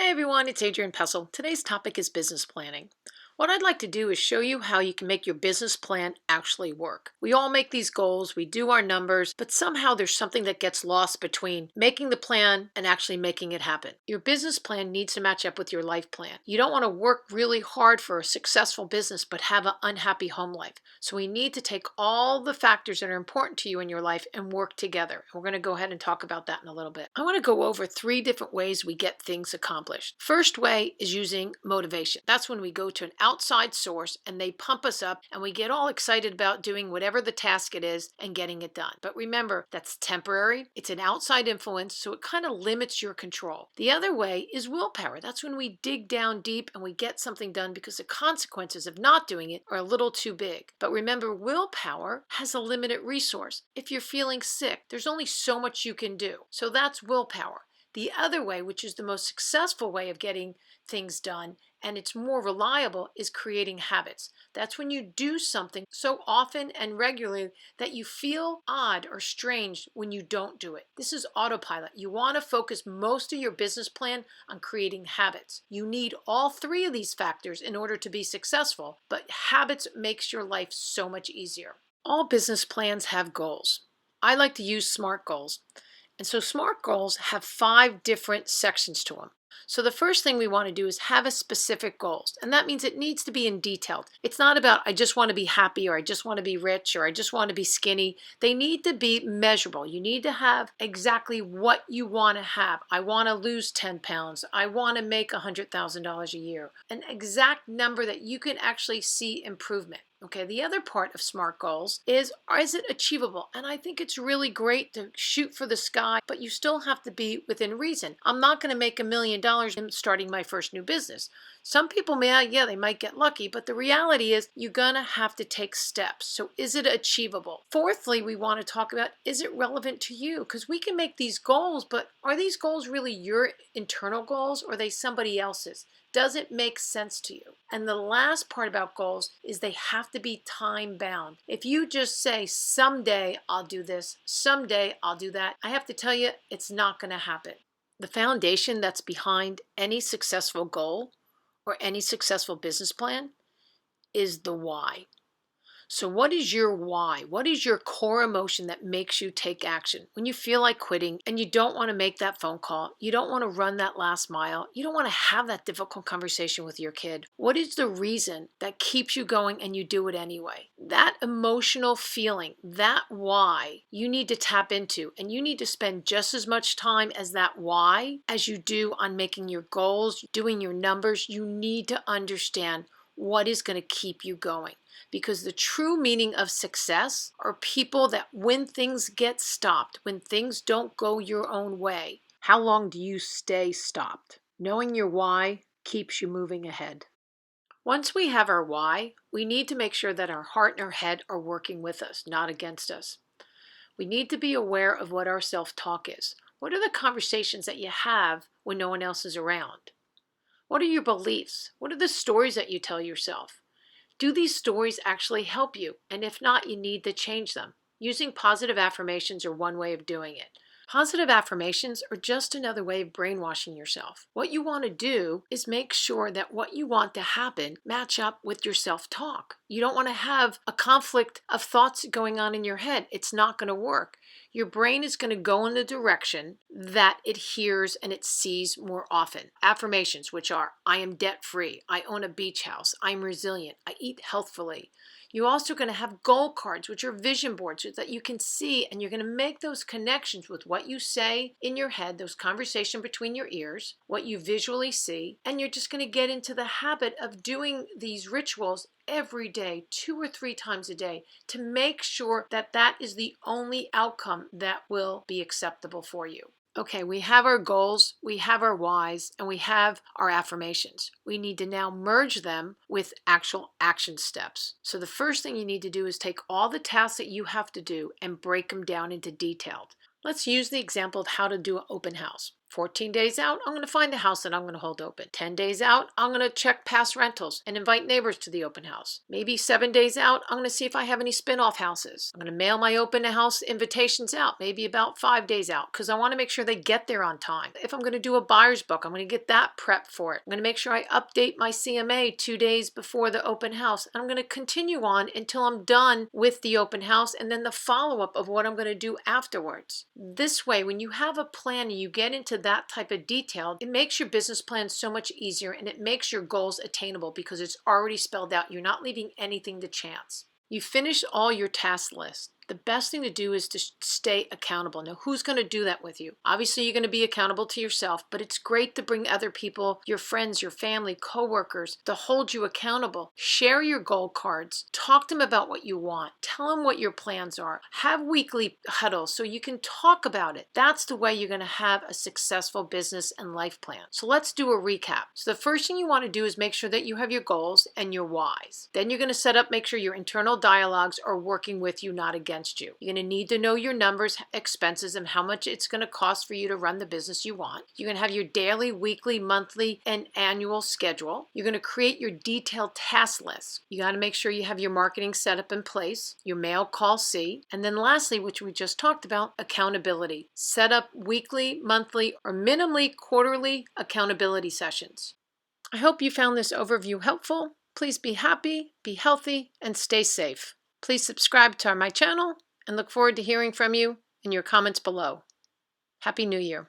Hey everyone, it's Adrienne Pessel. Today's topic is business planning. What I'd like to do is show you how you can make your business plan actually work. We all make these goals, we do our numbers, but somehow there's something that gets lost between making the plan and actually making it happen. Your business plan needs to match up with your life plan. You don't want to work really hard for a successful business but have an unhappy home life. So we need to take all the factors that are important to you in your life and work together. We're going to go ahead and talk about that in a little bit. I want to go over 3 different ways we get things accomplished. First way is using motivation. That's when we go to an outside source and they pump us up and we get all excited about doing whatever the task it is and getting it done. But remember, that's temporary. It's an outside influence, so it kind of limits your control. The other way is willpower. That's when we dig down deep and we get something done because the consequences of not doing it are a little too big. But remember, willpower has a limited resource. If you're feeling sick, there's only so much you can do. So that's willpower. The other way, which is the most successful way of getting things done, and it's more reliable, is creating habits. That's when you do something so often and regularly that you feel odd or strange when you don't do it. This is autopilot. You want to focus most of your business plan on creating habits. You need all 3 of these factors in order to be successful, but habits makes your life so much easier. All business plans have goals. I like to use SMART goals. And so SMART goals have 5 different sections to them. So the first thing we want to do is have a specific goals. And that means it needs to be in detail. It's not about I just want to be happy or I just want to be rich or I just want to be skinny. They need to be measurable. You need to have exactly what you want to have. I want to lose 10 pounds. I want to make $100,000 a year. An exact number that you can actually see improvement. Okay, the other part of SMART goals is it achievable? And I think it's really great to shoot for the sky, but you still have to be within reason. I'm not going to make $1 million in starting my first new business. Some people they might get lucky, but the reality is you're going to have to take steps. So is it achievable? Fourthly, we want to talk about, is it relevant to you? Because we can make these goals, but are these goals really your internal goals or are they somebody else's? Does it make sense to you? And the last part about goals is they have to be time bound. If you just say, someday I'll do this, someday I'll do that, I have to tell you, it's not going to happen. The foundation that's behind any successful goal or any successful business plan is the why. So what is your why? What is your core emotion that makes you take action? When you feel like quitting and you don't want to make that phone call, you don't want to run that last mile, you don't want to have that difficult conversation with your kid, what is the reason that keeps you going and you do it anyway? That emotional feeling, that why, you need to tap into, and you need to spend just as much time as that why as you do on making your goals, doing your numbers. You need to understand what is going to keep you going. Because the true meaning of success are people that when things get stopped, when things don't go your own way, how long do you stay stopped? Knowing your why keeps you moving ahead. Once we have our why, we need to make sure that our heart and our head are working with us, not against us. We need to be aware of what our self-talk is. What are the conversations that you have when no one else is around? What are your beliefs? What are the stories that you tell yourself? Do these stories actually help you? And if not, you need to change them. Using positive affirmations are one way of doing it. Positive affirmations are just another way of brainwashing yourself. What you want to do is make sure that what you want to happen match up with your self-talk. You don't want to have a conflict of thoughts going on in your head. It's not going to work. Your brain is going to go in the direction that it hears and it sees more often. Affirmations, which are, I am debt-free, I own a beach house, I'm resilient, I eat healthfully. You're also going to have goal cards, which are vision boards so that you can see, and you're going to make those connections with what you say in your head, those conversations between your ears, what you visually see, and you're just going to get into the habit of doing these rituals every day, 2 or 3 times a day, to make sure that that is the only outcome that will be acceptable for you. Okay, we have our goals, we have our whys, and we have our affirmations. We need to now merge them with actual action steps. So the first thing you need to do is take all the tasks that you have to do and break them down into detailed. Let's use the example of how to do an open house. 14 days out, I'm going to find a house that I'm going to hold open. 10 days out, I'm going to check past rentals and invite neighbors to the open house. Maybe 7 days out, I'm going to see if I have any spin-off houses. I'm going to mail my open house invitations out, maybe about 5 days out, because I want to make sure they get there on time. If I'm going to do a buyer's book, I'm going to get that prepped for it. I'm going to make sure I update my CMA 2 days before the open house. And I'm going to continue on until I'm done with the open house and then the follow-up of what I'm going to do afterwards. This way, when you have a plan and you get into that type of detail, it makes your business plan so much easier and it makes your goals attainable because it's already spelled out. You're not leaving anything to chance. You finish all your task lists. The best thing to do is to stay accountable. Now, who's going to do that with you? Obviously, you're going to be accountable to yourself, but it's great to bring other people, your friends, your family, coworkers, to hold you accountable. Share your goal cards. Talk to them about what you want. Tell them what your plans are. Have weekly huddles so you can talk about it. That's the way you're going to have a successful business and life plan. So let's do a recap. So the first thing you want to do is make sure that you have your goals and your whys. Then you're going to make sure your internal dialogues are working with you, not against you. You're going to need to know your numbers, expenses, and how much it's going to cost for you to run the business you want. You're going to have your daily, weekly, monthly, and annual schedule. You're going to create your detailed task list. You got to make sure you have your marketing set up in place, your mail call C, and then lastly, which we just talked about, accountability. Set up weekly, monthly, or minimally quarterly accountability sessions. I hope you found this overview helpful. Please be happy, be healthy, and stay safe. Please subscribe to my channel and look forward to hearing from you in your comments below. Happy New Year.